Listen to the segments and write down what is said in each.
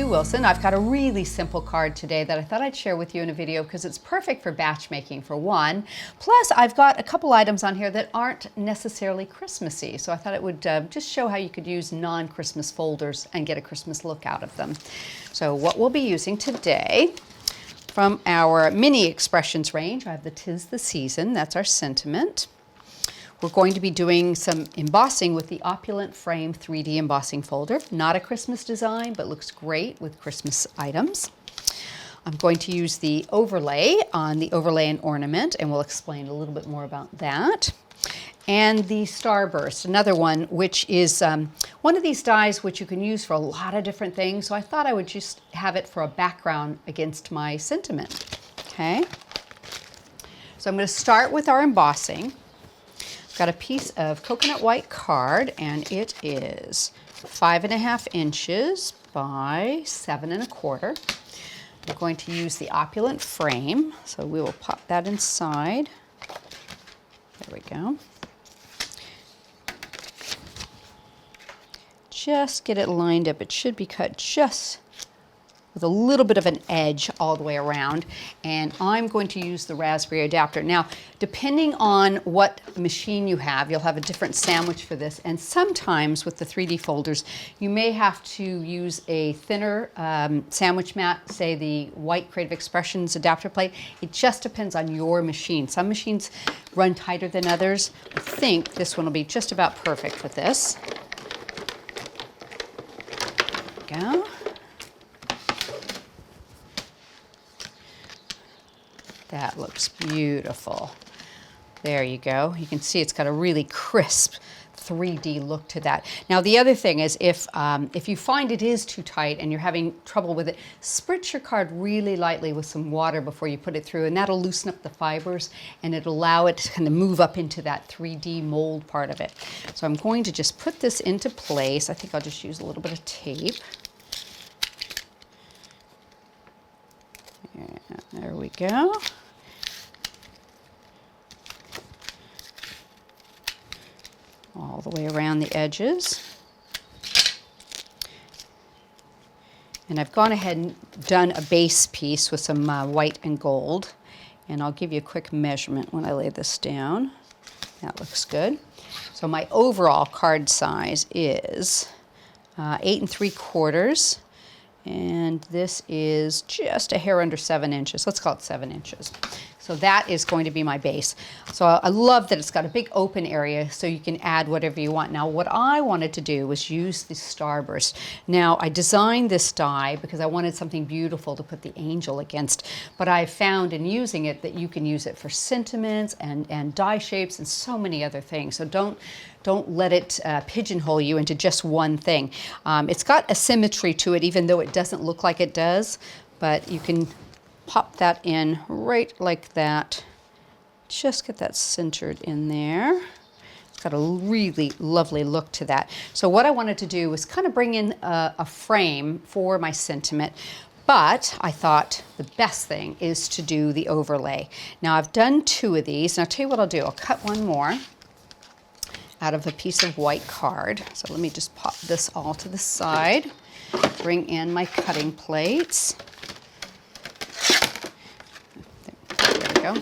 Sue Wilson. I've got a really simple card today that I thought I'd share with you in a video because it's perfect for batch making for one. Plus I've got a couple items on here that aren't necessarily Christmassy, so I thought it would just show how you could use non-Christmas folders and get a Christmas look out of them. So what we'll be using today from our mini expressions range, I have the 'Tis the Season, that's our sentiment. We're going to be doing some embossing with the Opulent Frame 3D embossing folder. Not a Christmas design, but looks great with Christmas items. I'm going to use the overlay on the overlay and ornament, and we'll explain a little bit more about that. And the Starburst, another one, which is one of these dies which you can use for a lot of different things. So I thought I would just have it for a background against my sentiment. Okay. So I'm going to start with our embossing. Got a piece of coconut white card, and it is 5.5 inches by 7.25. I'm going to use the Opulent Frame, so we will pop that inside. There we go. Just get it lined up. It should be cut just with a little bit of an edge all the way around, and I'm going to use the raspberry adapter. Now, depending on what machine you have, you'll have a different sandwich for this, and sometimes with the 3D folders, you may have to use a thinner sandwich mat, say the white Creative Expressions adapter plate. It just depends on your machine. Some machines run tighter than others. I think this one will be just about perfect with this. There we go. That looks beautiful. There you go. You can see it's got a really crisp 3D look to that. Now the other thing is if you find it is too tight and you're having trouble with it, spritz your card really lightly with some water before you put it through, and that'll loosen up the fibers and it'll allow it to kind of move up into that 3D mold part of it. So I'm going to just put this into place. I think I'll just use a little bit of tape. Yeah, there we go. All the way around the edges. And I've gone ahead and done a base piece with some white and gold. And I'll give you a quick measurement when I lay this down. That looks good. So my overall card size is 8 3/4. And this is just a hair under 7 inches. Let's call it 7 inches. So that is going to be my base. So I love that it's got a big open area so you can add whatever you want. Now what I wanted to do was use the Starburst. Now I designed this die because I wanted something beautiful to put the angel against, but I found in using it that you can use it for sentiments and die shapes and so many other things. So don't let it pigeonhole you into just one thing. It's got a symmetry to it even though it doesn't look like it does, but you can pop that in right like that. Just get that centered in there. It's got a really lovely look to that. So what I wanted to do was kind of bring in a frame for my sentiment, but I thought the best thing is to do the overlay. Now I've done 2 of these, and I'll tell you what I'll do. I'll cut one more out of a piece of white card. So let me just pop this all to the side. Bring in my cutting plates. There we go.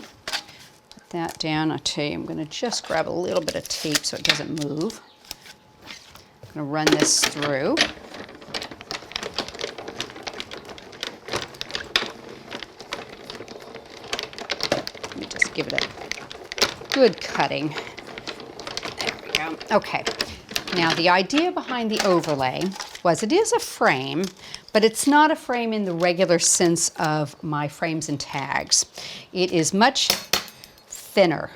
Put that down. I'll tell you, I'm going to just grab a little bit of tape so it doesn't move. I'm going to run this through. Let me just give it a good cutting. There we go. Okay. Now the idea behind the overlay was it is a frame, but it's not a frame in the regular sense of my frames and tags. It is much thinner.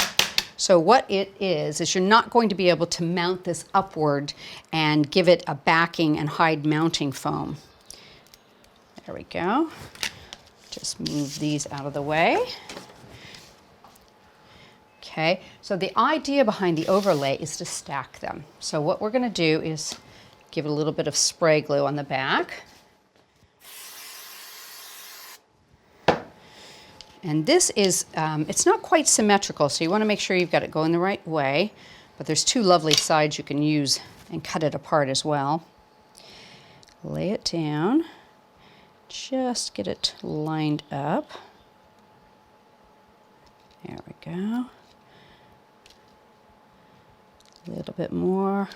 So what it is you're not going to be able to mount this upward and give it a backing and hide mounting foam. There we go. Just move these out of the way. Okay, so the idea behind the overlay is to stack them. So what we're going to do is give it a little bit of spray glue on the back. And this is, it's not quite symmetrical, so you want to make sure you've got it going the right way. But there's 2 lovely sides you can use and cut it apart as well. Lay it down. just get it lined up. There we go. A little bit more.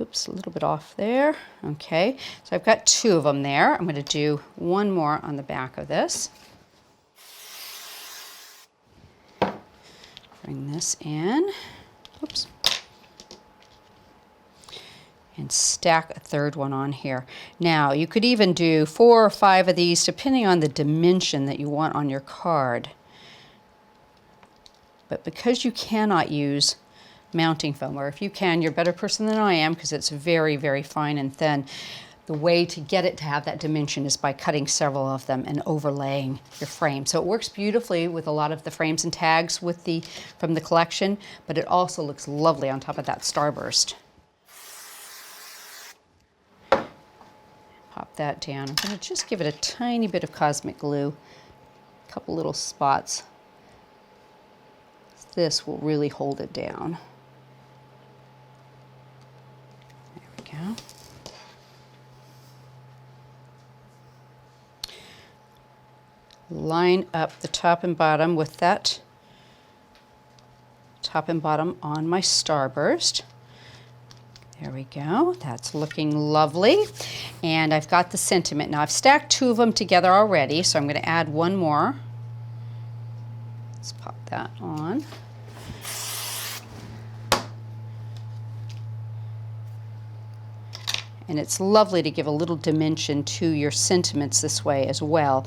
Oops, a little bit off there. Okay, so I've got 2 of them there. I'm going to do one more on the back of this. Bring this in. Oops. And stack a 3rd one on here. Now, you could even do 4 or 5 of these depending on the dimension that you want on your card. But because you cannot use mounting foam, or if you can, you're a better person than I am because it's very, very fine and thin. The way to get it to have that dimension is by cutting several of them and overlaying your frame. So it works beautifully with a lot of the frames and tags with from the collection, but it also looks lovely on top of that Starburst. Pop that down. I'm going to just give it a tiny bit of cosmic glue, a couple little spots. This will really hold it down. There we go. Line up the top and bottom with that top and bottom on my Starburst. There we go. That's looking lovely. And I've got the sentiment. Now I've stacked 2 of them together already, so I'm going to add one more. Let's pop that on. And it's lovely to give a little dimension to your sentiments this way as well.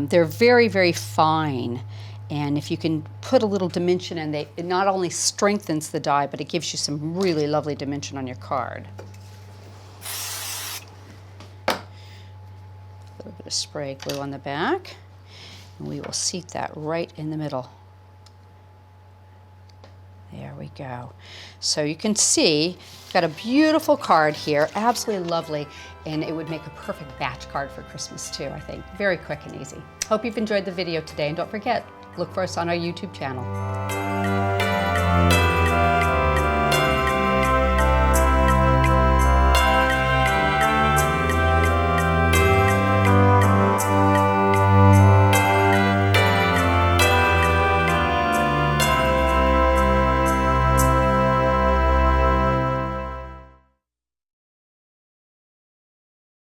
They're very, very fine. And if you can put a little dimension in, it not only strengthens the die, but it gives you some really lovely dimension on your card. A little bit of spray glue on the back. And we will seat that right in the middle. There we go. So you can see, I've got a beautiful card here, absolutely lovely, and it would make a perfect batch card for Christmas too, I think. Very quick and easy. Hope you've enjoyed the video today, and don't forget, look for us on our YouTube channel.